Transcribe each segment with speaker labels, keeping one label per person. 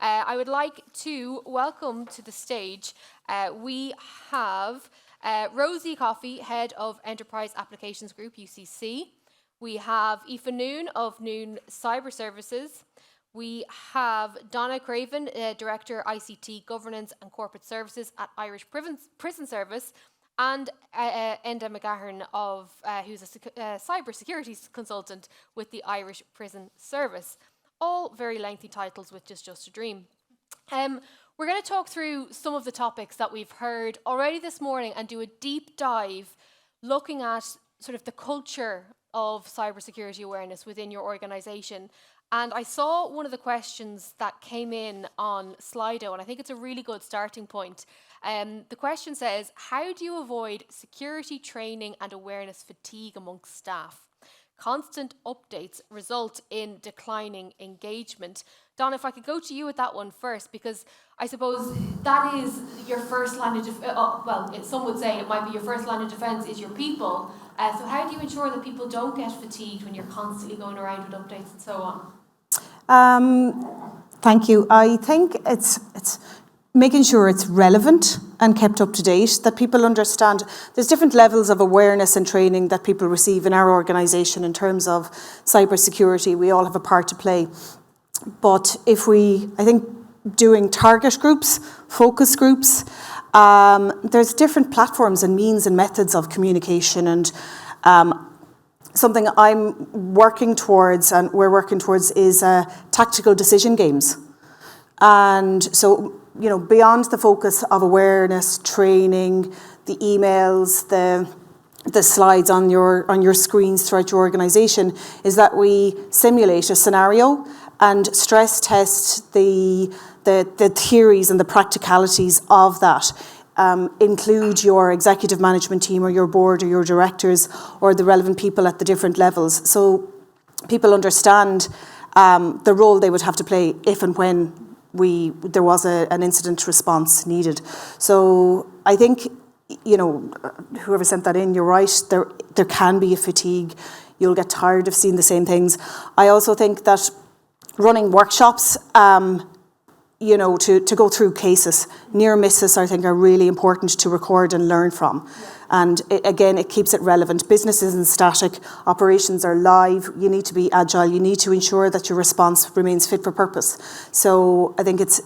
Speaker 1: I would like to welcome to the stage, we have Rosie Coffey, Head of Enterprise Applications Group, UCC. We have Aoife Noon of Noon Cyber Services. We have Donna Creaven, Director, ICT Governance and Corporate Services at Irish Prison Service, and Enda McGahern, who's a cyber security consultant with the Irish Prison Service. All very lengthy titles with just a dream. We're going to talk through some of the topics that we've heard already this morning and do a deep dive looking at sort of the culture of cybersecurity awareness within your organisation. And I saw one of the questions that came in on Slido, and I think it's a really good starting point. The question says, how do you avoid security training and awareness fatigue amongst staff? Constant updates result in declining engagement. Donna, if I could go to you with that one first, because I suppose that is your first line of defense. Some would say it might be your first line of defense is your people. So how do you ensure that people don't get fatigued when you're constantly going around with updates and so on?
Speaker 2: Thank you. I think it's making sure it's relevant and kept up to date, that people understand there's different levels of awareness and training that people receive in our organisation in terms of cybersecurity. We all have a part to play. But I think doing target groups, focus groups, there's different platforms and means and methods of communication, and something I'm working towards and we're working towards is tactical decision games. And so, beyond the focus of awareness, training, the emails, the slides on your screens throughout your organisation, is that we simulate a scenario and stress test the theories and the practicalities of that. Include your executive management team or your board or your directors or the relevant people at the different levels, so people understand the role they would have to play if and when there was an incident response needed. So I think, whoever sent that in, you're right, there can be a fatigue. You'll get tired of seeing the same things. I also think that running workshops, to go through cases, near misses, I think, are really important to record and learn from. Yeah. And it keeps it relevant. Business isn't static. Operations are live. You need to be agile. You need to ensure that your response remains fit for purpose. So I think it's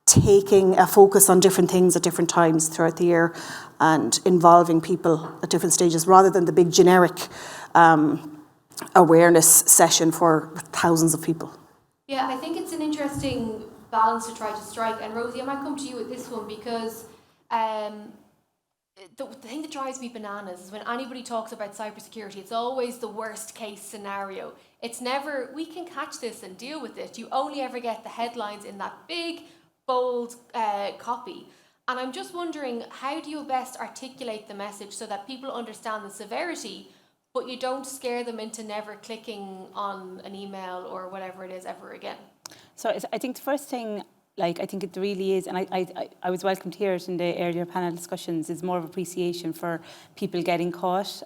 Speaker 2: taking a focus on different things at different times throughout the year and involving people at different stages rather than the big generic awareness session for thousands of people.
Speaker 1: Yeah, I think it's an interesting balance to try to strike. And Rosie, I might come to you with this one because the thing that drives me bananas is when anybody talks about cybersecurity, it's always the worst case scenario. It's never, we can catch this and deal with it. You only ever get the headlines in that big, bold copy. And I'm just wondering, how do you best articulate the message so that people understand the severity, but you don't scare them into never clicking on an email or whatever it is ever again?
Speaker 3: So I think the first thing, I think it really is, and I was welcome to hear it in the earlier panel discussions, is more of appreciation for people getting caught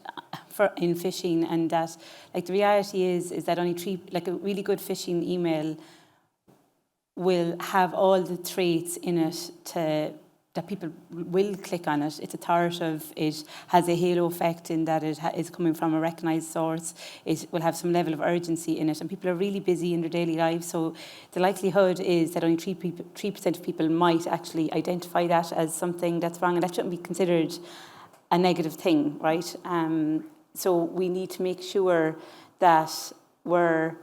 Speaker 3: in phishing, and that, the reality is that only a really good phishing email will have all the traits in it that people will click on it. It's authoritative. It has a halo effect in that it is coming from a recognised source. It will have some level of urgency in it, and people are really busy in their daily lives. So the likelihood is that only 3% of people might actually identify that as something that's wrong, and that shouldn't be considered a negative thing, right? So we need to make sure that we're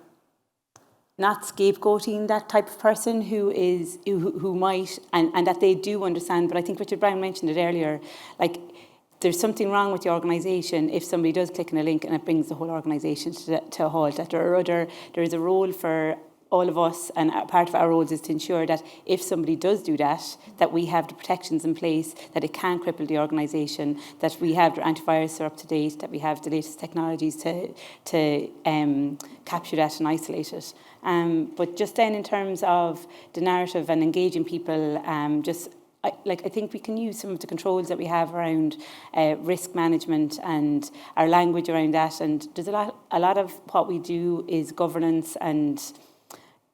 Speaker 3: not scapegoating that type of person who might, and that they do understand. But I think Richard Brown mentioned it earlier, there's something wrong with the organisation if somebody does click on a link and it brings the whole organisation to a halt. That there is a role for all of us, and part of our roles is to ensure that if somebody does do that, that we have the protections in place, that it can cripple the organisation, that we have the antivirus are up to date, that we have the latest technologies to capture that and isolate it. But just then, in terms of the narrative and engaging people, I think we can use some of the controls that we have around risk management and our language around that. And there's a lot of what we do is governance and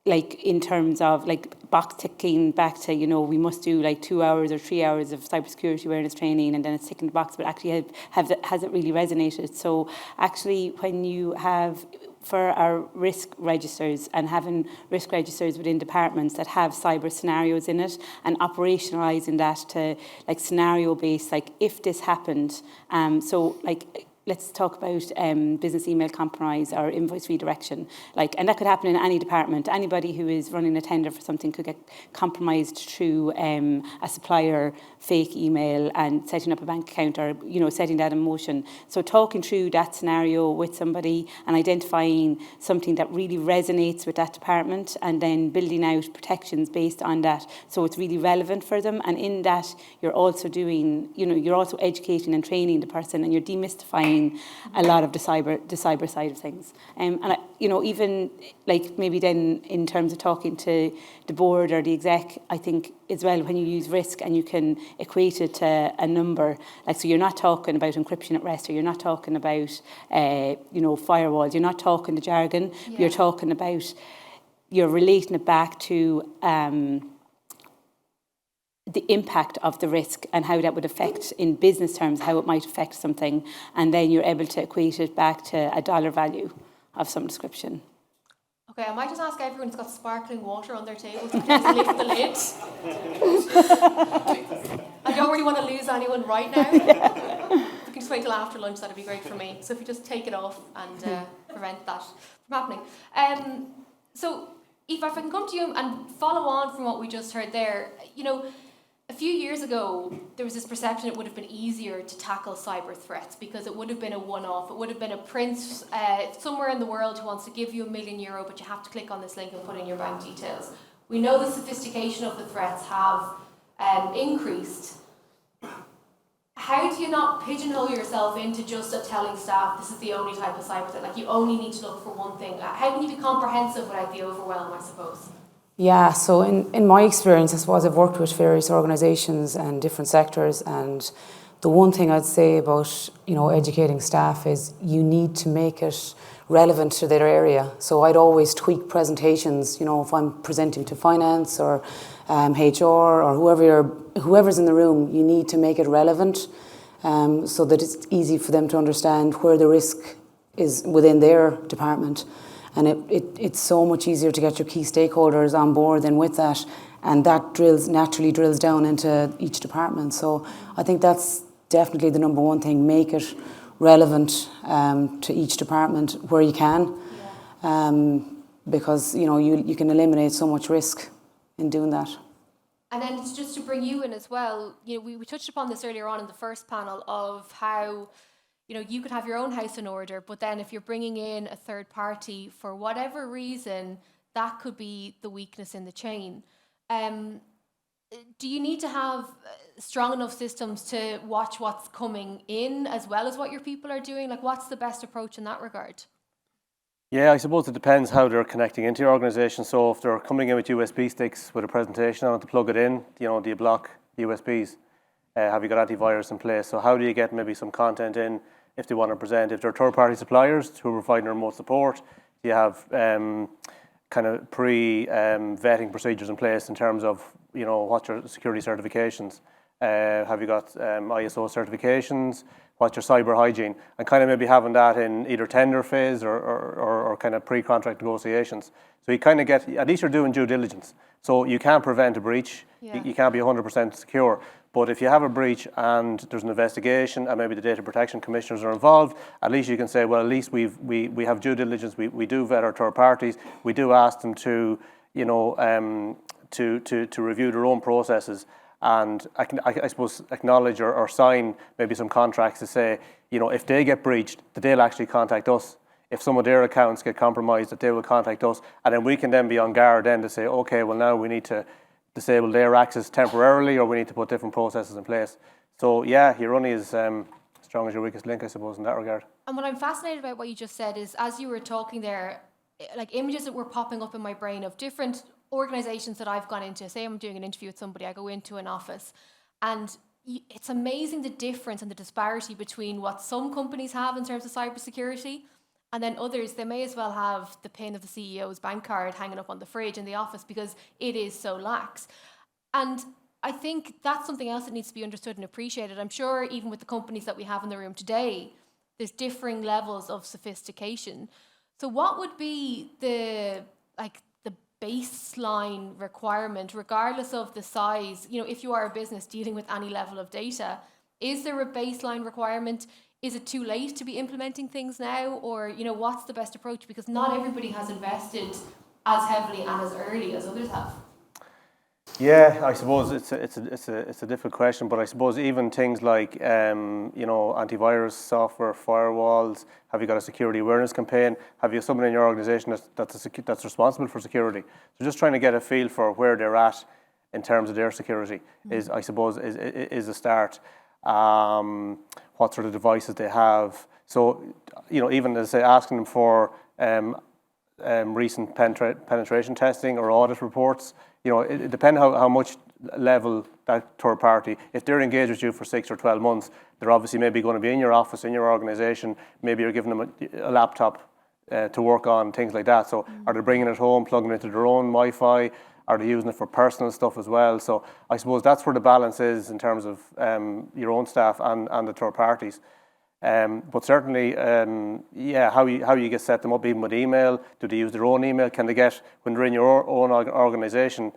Speaker 3: like in terms of like box ticking back to, you know, we must do like 2 hours or 3 hours of cybersecurity awareness training and then it's ticking the box, but actually has it really resonated? So actually when you have, for our risk registers and having risk registers within departments that have cyber scenarios in it and operationalising that to like scenario based, like if this happened, so like let's talk about business email compromise or invoice redirection. And that could happen in any department. Anybody who is running a tender for something could get compromised through a supplier fake email and setting up a bank account or, you know, setting that in motion. So talking through that scenario with somebody and identifying something that really resonates with that department and then building out protections based on that. So it's really relevant for them. And in that, you're also doing, you know, you're also educating and training the person and you're demystifying a lot of the cyber side of things. You know, even like maybe then in terms of talking to the board or the exec, I think as well when you use risk and you can equate it to a number, like so you're not talking about encryption at rest or you're not talking about, you know, firewalls, you're not talking the jargon, you're talking about, you're relating it back to the impact of the risk and how that would affect in business terms, how it might affect something. And then you're able to equate it back to a dollar value of some description.
Speaker 1: Okay, I might just ask everyone who's got sparkling water on their table to please lift the lid. I don't really want to lose anyone right now. If we can just wait till after lunch, that'd be great for me. So if you just take it off and prevent that from happening. So if I can come to you and follow on from what we just heard there, you know, a few years ago, there was this perception it would have been easier to tackle cyber threats because it would have been a one-off. It would have been a prince somewhere in the world who wants to give you €1 million, but you have to click on this link and put in your bank details. We know the sophistication of the threats have increased. How do you not pigeonhole yourself into just telling staff this is the only type of cyber threat? Like you only need to look for one thing. How can you be comprehensive without the overwhelm, I suppose?
Speaker 4: Yeah, so in my experience, I suppose I've worked with various organisations and different sectors, and the one thing I'd say about, you know, educating staff is you need to make it relevant to their area. So I'd always tweak presentations, you know, if I'm presenting to finance or HR or whoever's in the room, you need to make it relevant so that it's easy for them to understand where the risk is within their department. And it's so much easier to get your key stakeholders on board than with that. And that naturally drills down into each department. So I think that's definitely the number one thing. Make it relevant to each department where you can. Because, you know, you can eliminate so much risk in doing that.
Speaker 1: And then just to bring you in as well, you know, we touched upon this earlier on in the first panel of how, you know, you could have your own house in order, but then if you're bringing in a third party for whatever reason, that could be the weakness in the chain. Do you need to have strong enough systems to watch what's coming in as well as what your people are doing? Like, what's the best approach in that regard?
Speaker 5: Yeah, I suppose it depends how they're connecting into your organisation. So if they're coming in with USB sticks with a presentation on it to plug it in, you know, do you block USBs? Have you got antivirus in place? So how do you get maybe some content in if they want to present? If they're third-party suppliers who are providing remote support, do you have kind of pre-vetting procedures in place in terms of, you know, what's your security certifications? Have you got ISO certifications? What's your cyber hygiene? And kind of maybe having that in either tender phase or kind of pre-contract negotiations. So you kind of get, at least you're doing due diligence. So you can't prevent a breach.
Speaker 1: Yeah.
Speaker 5: You can't be 100% secure. But if you have a breach and there's an investigation and maybe the data protection commissioners are involved, at least you can say, well, at least we have due diligence. We do vet our third parties. We do ask them to, you know, to review their own processes. And I suppose acknowledge or sign maybe some contracts to say, you know, if they get breached, that they'll actually contact us. If some of their accounts get compromised, that they will contact us. And then we can then be on guard then to say, okay, well now we need to disable their access temporarily or we need to put different processes in place. So yeah, you're only as strong as your weakest link, I suppose, in that regard.
Speaker 1: And what I'm fascinated about what you just said is, as you were talking there, like images that were popping up in my brain of different organisations that I've gone into. Say I'm doing an interview with somebody, I go into an office, and it's amazing the difference and the disparity between what some companies have in terms of cybersecurity And then others, they may as well have the pin of the CEO's bank card hanging up on the fridge in the office because it is so lax. And I think that's something else that needs to be understood and appreciated. I'm sure even with the companies that we have in the room today, there's differing levels of sophistication. So what would be the baseline requirement, regardless of the size? You know, if you are a business dealing with any level of data, is there a baseline requirement? Is it too late to be implementing things now? Or, you know, what's the best approach? Because not everybody has invested as heavily and as early as others have.
Speaker 5: Yeah, I suppose it's a difficult question, but I suppose even things like you know, antivirus software, firewalls. Have you got a security awareness campaign? Have you someone in your organisation that's responsible for security? So just trying to get a feel for where they're at in terms of their security is, I suppose, is a start. What sort of devices they have. So, you know, even as I say, asking them for recent penetration testing or audit reports. You know, it depends how much level that third party, if they're engaged with you for 6 or 12 months, they're obviously maybe going to be in your office, in your organisation. Maybe you're giving them a laptop to work on, things like that. So are they bringing it home, plugging it into their own Wi-Fi? Are they using it for personal stuff as well? So I suppose that's where the balance is in terms of your own staff and the third parties. But certainly, yeah, how you get set them up, even with email. Do they use their own email? Can they get, when they're in your own organisation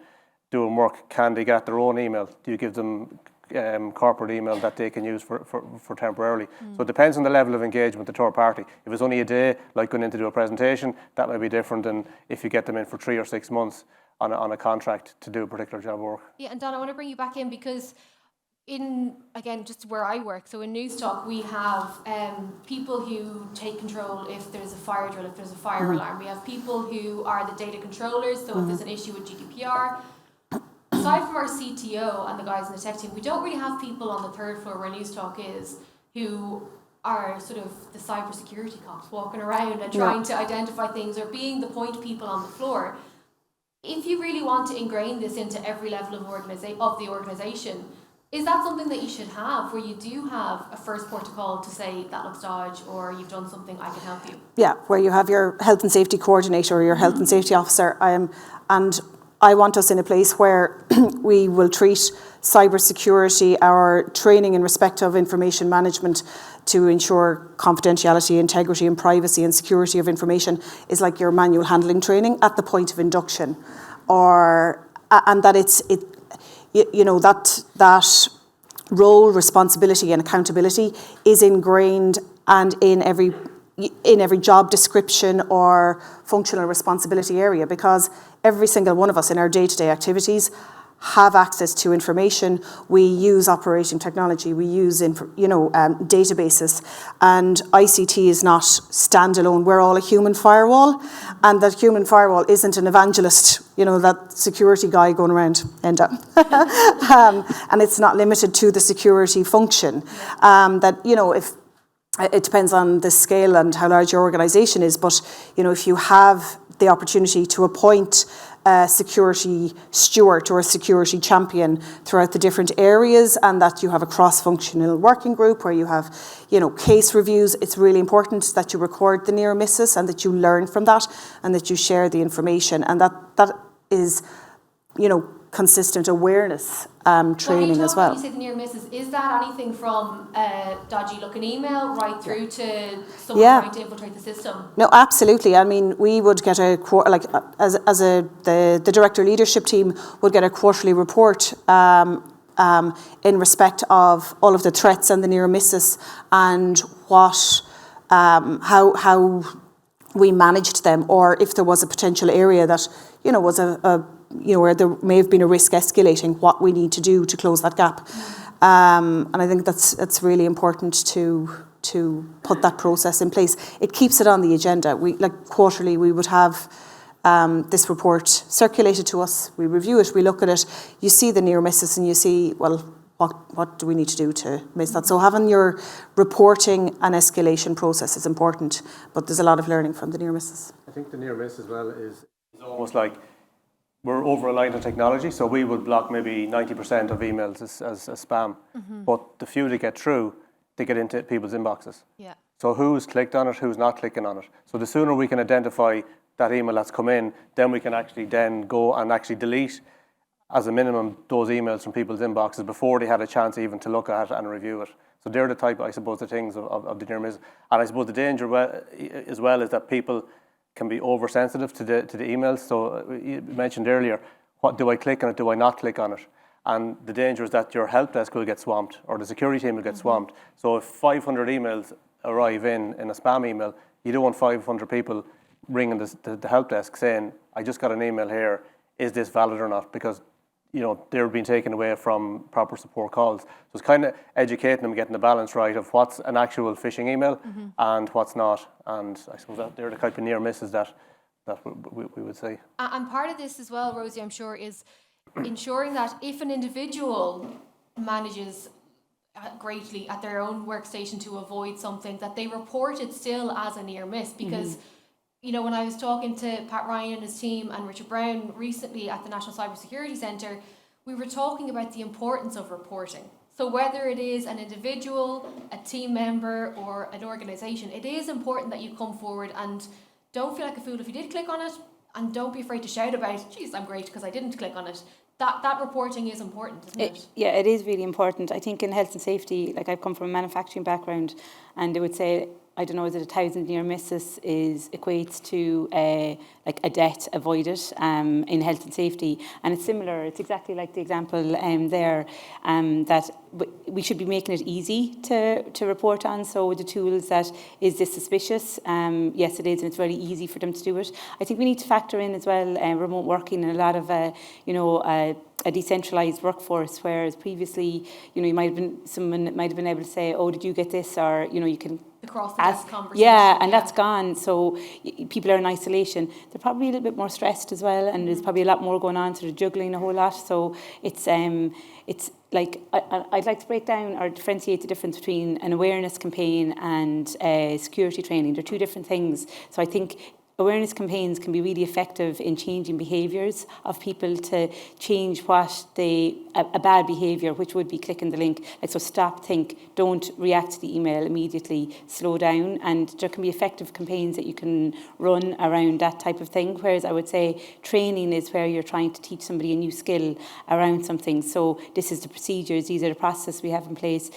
Speaker 5: doing work, can they get their own email? Do you give them corporate email that they can use for temporarily? So it depends on the level of engagement with the third party. If it's only a day, like going in to do a presentation, that might be different than if you get them in for 3 or 6 months on a contract to do a particular job of work.
Speaker 1: Yeah, and Donna, I want to bring you back in because again, just where I work, so in News Talk, we have people who take control if there's a fire drill, if there's a fire alarm. We have people who are the data controllers, so if there's an issue with GDPR. Aside from our CTO and the guys in the tech team, we don't really have people on the third floor where News Talk is who are sort of the cybersecurity cops walking around and trying to identify things or being the point people on the floor. If you really want to ingrain this into every level of the organisation, is that something that you should have, where you do have a first port of call to say that looks dodge or you've done something, I can help you?
Speaker 2: Yeah, where you have your health and safety coordinator or your health and safety officer. And I want us in a place where we will treat cybersecurity, our training in respect of information management to ensure confidentiality, integrity and privacy and security of information is like your manual handling training at the point of induction. And that that role, responsibility and accountability is ingrained and in every job description or functional responsibility area, because every single one of us in our day-to-day activities have access to information. We use operating technology, we use databases, and ICT is not standalone. We're all a human firewall, and that human firewall isn't an evangelist, that security guy going around, and it's not limited to the security function. If it depends on the scale and how large your organisation is, but if you have the opportunity to appoint a security steward or a security champion throughout the different areas, and that you have a cross-functional working group where you have, case reviews, it's really important that you record the near misses and that you learn from that and that you share the information, and that is, consistent awareness training as well.
Speaker 1: When you say the near misses, is that anything from a dodgy looking email right through to someone trying to infiltrate the system?
Speaker 2: No, absolutely. I mean, we would get the director leadership team would get a quarterly report in respect of all of the threats and the near misses and how we managed them, or if there was a potential area that was where there may have been a risk escalating, what we need to do to close that gap. And I think that's really important to put that process in place. It keeps it on the agenda. Quarterly, we would have this report circulated to us. We review it, we look at it. You see the near misses and you see, well, what do we need to do to miss that? So having your reporting and escalation process is important, but there's a lot of learning from the near misses.
Speaker 5: I think the near miss as well is almost like we're over-reliant on technology, so we would block maybe 90% of emails as spam. But the few that get through, they get into people's inboxes.
Speaker 1: Yeah.
Speaker 5: So who's clicked on it, who's not clicking on it. So the sooner we can identify that email that's come in, then we can actually then go and actually delete, as a minimum, those emails from people's inboxes before they had a chance even to look at it and review it. So they're the type, I suppose, the things of the near miss. And I suppose the danger as well is that people can be oversensitive to the emails. So you mentioned earlier, what do I click on it, do I not click on it? And the danger is that your help desk will get swamped or the security team will get swamped. So if 500 emails arrive in a spam email, you don't want 500 people ringing the help desk saying, I just got an email here, is this valid or not? Because they're being taken away from proper support calls. So it's kind of educating them, getting the balance right of what's an actual phishing email and what's not. And I suppose that they're the type of near misses that we would say.
Speaker 1: And part of this as well, Rosie, I'm sure, is ensuring that if an individual manages greatly at their own workstation to avoid something, that they report it still as a near miss. Because when I was talking to Pat Ryan and his team and Richard Brown recently at the National Cybersecurity Centre, we were talking about the importance of reporting. So whether it is an individual, a team member or an organisation, it is important that you come forward and don't feel like a fool if you did click on it, and don't be afraid to shout about, geez, I'm great because I didn't click on it. That reporting is important, isn't it?
Speaker 3: Yeah, it is really important. I think in health and safety, like I've come from a manufacturing background, and they would say, I don't know, is it 1,000 near misses equates to a debt avoided in health and safety. And it's similar, it's exactly like the example there, that we should be making it easy to report on. So the tools that, is this suspicious? Yes, it is, and it's very easy for them to do it. I think we need to factor in as well remote working and a lot of, a decentralised workforce, whereas previously, someone might have been able to say, oh, did you get this? Or, you can
Speaker 1: across the desk conversation.
Speaker 3: Yeah, and that's gone. So people are in isolation. They're probably a little bit more stressed as well, and there's probably a lot more going on, so they're juggling a whole lot. So it's like, I'd like to break down or differentiate the difference between an awareness campaign and security training. They're two different things. So I think awareness campaigns can be really effective in changing behaviours of people to change a bad behaviour, which would be clicking the link. Like, so stop, think, don't react to the email immediately, slow down. And there can be effective campaigns that you can run around that type of thing. Whereas I would say training is where you're trying to teach somebody a new skill around something. So this is the procedures, these are the processes we have in place.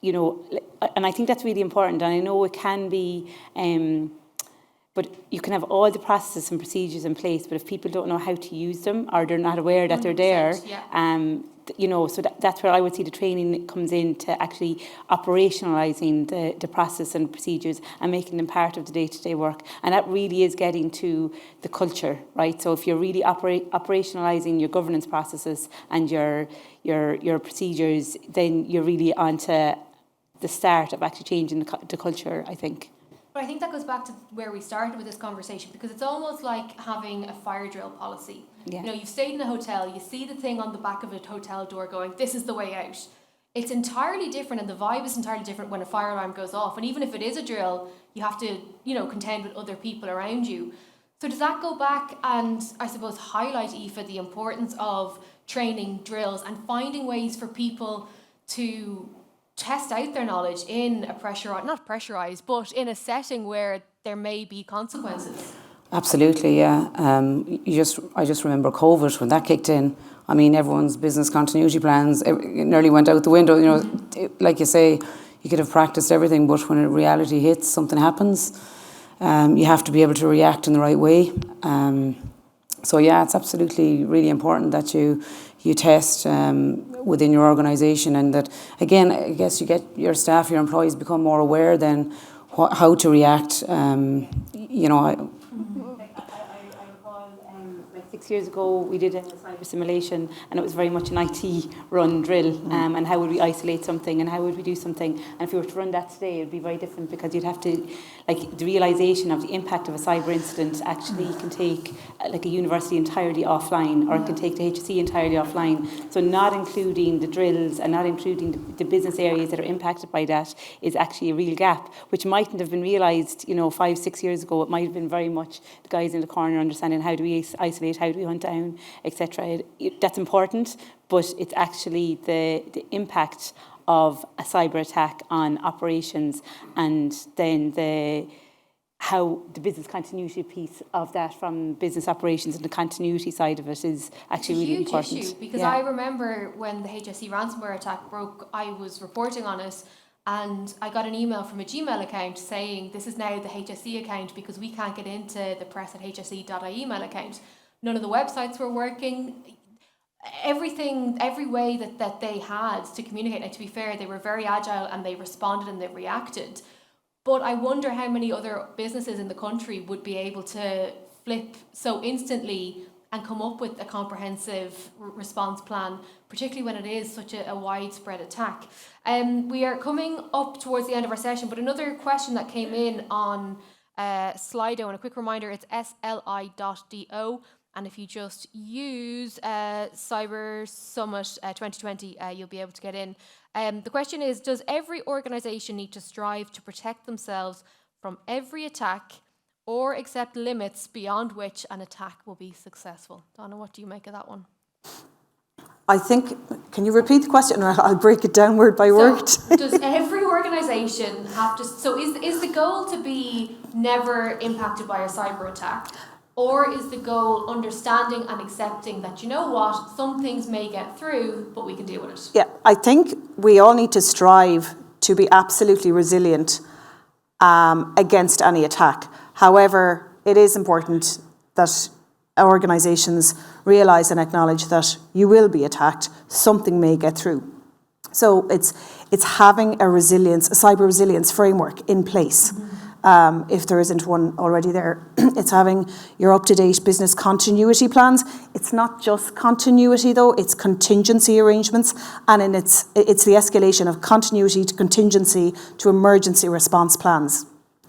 Speaker 3: And I think that's really important. And I know it can be... but you can have all the processes and procedures in place, but if people don't know how to use them or they're not aware that they're there, so that's where I would see the training comes in, to actually operationalising the process and procedures and making them part of the day-to-day work. And that really is getting to the culture, right? So if you're really operationalising your governance processes and your procedures, then you're really onto the start of actually changing the culture, I think.
Speaker 1: But I think that goes back to where we started with this conversation, because it's almost like having a fire drill policy.
Speaker 3: Yeah.
Speaker 1: You've stayed in a hotel, you see the thing on the back of a hotel door going, this is the way out. It's entirely different, and the vibe is entirely different when a fire alarm goes off. And even if it is a drill, you have to, contend with other people around you. So does that go back and, I suppose, highlight, Aoife, the importance of training drills and finding ways for people to test out their knowledge in a not pressurised, but in a setting where there may be consequences?
Speaker 4: Absolutely, yeah. I just remember COVID, when that kicked in. I mean, everyone's business continuity plans nearly went out the window. Like you say, you could have practiced everything, but when reality hits, something happens. You have to be able to react in the right way. So yeah, it's absolutely really important that you test within your organisation, and that, again, I guess you get your staff, your employees become more aware then how to react.
Speaker 3: I recall, 6 years ago, we did a cyber simulation, and it was very much an IT run drill, and how would we isolate something and how would we do something. And if we were to run that today, it would be very different, because you'd have to, the realisation of the impact of a cyber incident actually can take a university entirely offline, or it can take the HSE entirely offline. So not including the drills and not including the business areas that are impacted by that is actually a real gap, which mightn't have been realised, 5-6 years ago. It might have been very much the guys in the corner understanding, how do we isolate, how do we hunt down, etc. That's important, but it's actually the impact of a cyber attack on operations, and then how the business continuity piece of that from business operations and the continuity side of it is actually really important.
Speaker 1: It's a huge issue, because I remember when the HSE ransomware attack broke, I was reporting on it, and I got an email from a Gmail account saying this is now the HSE account because we can't get into the press@hse.ie email account. None of the websites were working. Every way that they had to communicate, and to be fair, they were very agile and they responded and they reacted. But I wonder how many other businesses in the country would be able to flip so instantly and come up with a comprehensive response plan, particularly when it is such a widespread attack. We are coming up towards the end of our session, but another question that came in on Slido, and a quick reminder, it's sli.do. And if you just use Cyber Summit 2020, you'll be able to get in. The question is, does every organisation need to strive to protect themselves from every attack or accept limits beyond which an attack will be successful? Donna, what do you make of that one?
Speaker 2: I think, can you repeat the question, or I'll break it down word by word?
Speaker 1: Does every organisation have to... So is the goal to be never impacted by a cyber attack? Or is the goal understanding and accepting that, you know what, some things may get through, but we can deal with it?
Speaker 2: Yeah, I think we all need to strive to be absolutely resilient against any attack. However, it is important that organisations realise and acknowledge that you will be attacked, something may get through. So it's having a cyber resilience framework in place. If there isn't one already there. It's having your up-to-date business continuity plans. It's not just continuity though, it's contingency arrangements, and it's the escalation of continuity to contingency to emergency response plans.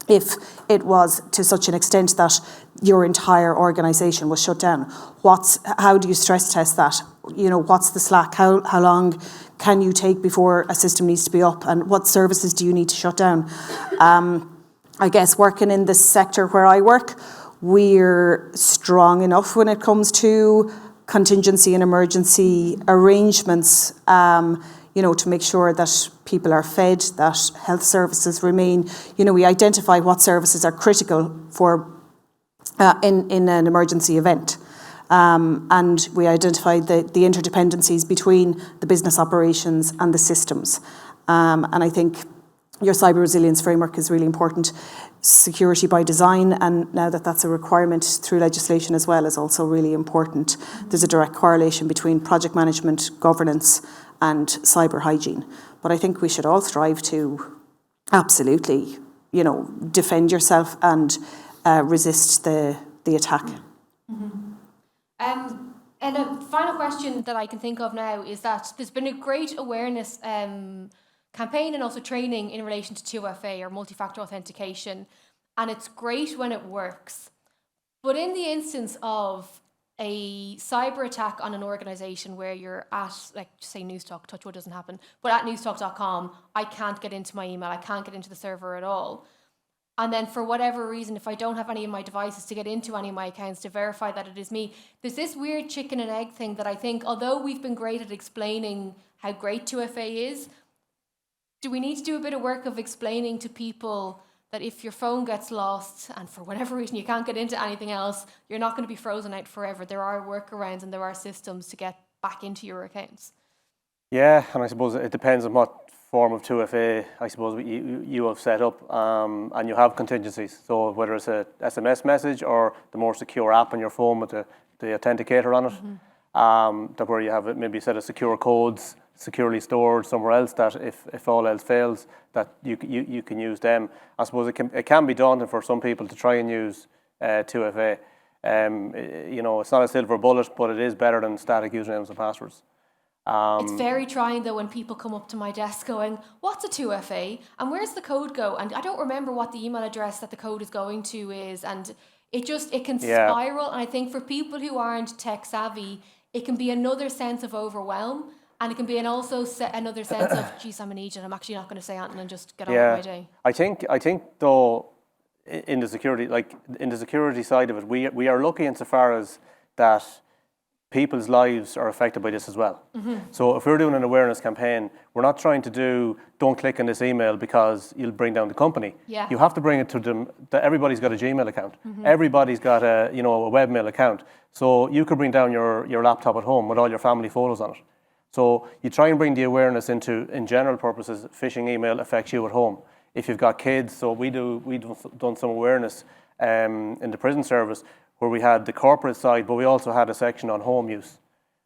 Speaker 2: If it was to such an extent that your entire organisation was shut down, how do you stress test that? You know, what's the slack? How long can you take before a system needs to be up, and what services do you need to shut down? I guess working in the sector where I work, we're strong enough when it comes to contingency and emergency arrangements, to make sure that people are fed, that health services remain. We identify what services are critical for in an emergency event. And we identify the interdependencies between the business operations and the systems. And I think your cyber resilience framework is really important. Security by design, and now that's a requirement through legislation as well, is also really important. There's a direct correlation between project management, governance, and cyber hygiene. But I think we should all strive to absolutely, defend yourself and resist the attack.
Speaker 1: Mm-hmm. And a final question that I can think of now is that there's been a great awareness campaign and also training in relation to 2FA, or multi-factor authentication, and it's great when it works. But in the instance of a cyber attack on an organisation where you're at, like, say Newstalk, touch wood doesn't happen, but at newstalk.com, I can't get into my email, I can't get into the server at all. And then for whatever reason, if I don't have any of my devices to get into any of my accounts to verify that it is me, there's this weird chicken and egg thing that I think, although we've been great at explaining how great 2FA is, do we need to do a bit of work of explaining to people that if your phone gets lost and for whatever reason you can't get into anything else, you're not going to be frozen out forever? There are workarounds and there are systems to get back into your accounts. Yeah,
Speaker 5: and I suppose it depends on what form of 2FA I suppose you have set up, and you have contingencies. So whether it's a SMS message or the more secure app on your phone with the authenticator on it, that where you have it maybe set of secure codes securely stored somewhere else, that if all else fails, that you can use them. I suppose it can be daunting for some people to try and use 2FA. It's not a silver bullet, but it is better than static usernames and passwords. It's very trying though when people come up to my desk going, what's a 2FA and where's the code go? And I don't remember what the email address that the code is going to is, and it can spiral. And I think for people who aren't tech savvy, it can be another sense of overwhelm. And it can be another sense of, geez, I'm an agent, I'm actually not going to say anything and just get on with my day. I think though, in the security side of it, we are lucky insofar as that people's lives are affected by this as well. So if we're doing an awareness campaign, we're not trying to do, don't click on this email because you'll bring down the company.
Speaker 1: Yeah.
Speaker 5: You have to bring it to them, that everybody's got a Gmail account. Everybody's got a webmail account. So you could bring down your laptop at home with all your family photos on it. So you try and bring the awareness into, in general purposes, phishing email affects you at home. If you've got kids, so we've done some awareness in the prison service, where we had the corporate side, but we also had a section on home use.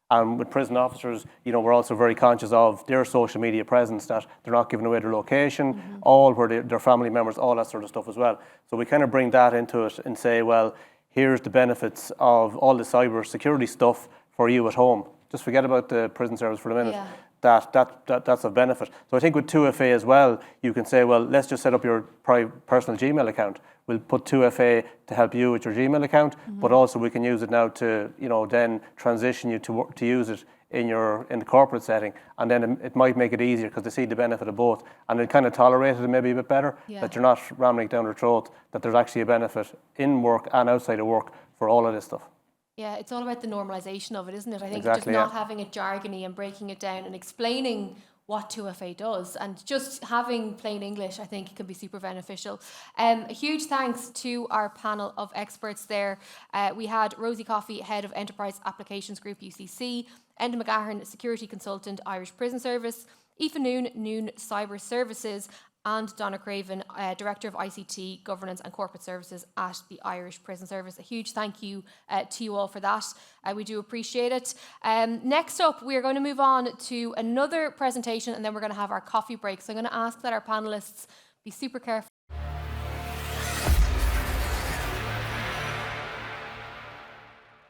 Speaker 5: And with prison officers, we're also very conscious of their social media presence, that they're not giving away their location, all where their family members, all that sort of stuff as well. So we kind of bring that into it and say, well, here's the benefits of all the cyber security stuff for you at home. Just forget about the prison service for a minute.
Speaker 1: Yeah.
Speaker 5: That's of benefit. So I think with 2FA as well, you can say, well, let's just set up your personal Gmail account. We'll put 2FA to help you with your Gmail account, but also we can use it now to, then transition you to use it in the corporate setting, and then it might make it easier because they see the benefit of both, and it kind of tolerated it maybe a bit better, that you're not ramming it down their throat, that there's actually a benefit in work and outside of work for all of this stuff.
Speaker 1: Yeah, it's all about the normalisation of it, isn't it? I think
Speaker 5: Exactly,
Speaker 1: just not
Speaker 5: yeah.
Speaker 1: having it jargony and breaking it down and explaining what 2FA does, and just having plain English, I think, can be super beneficial. A huge thanks to our panel of experts there. We had Rosie Coffey, Head of Enterprise Applications Group, UCC, Enda McGahern, Security Consultant, Irish Prison Service, Aoife Noon, Cyber Services, and Donna Creaven, Director of ICT, Governance and Corporate Services at the Irish Prison Service. A huge thank you to you all for that. We do appreciate it. Next up, we're going to move on to another presentation, and then we're going to have our coffee break. So I'm going to ask that our panellists be super careful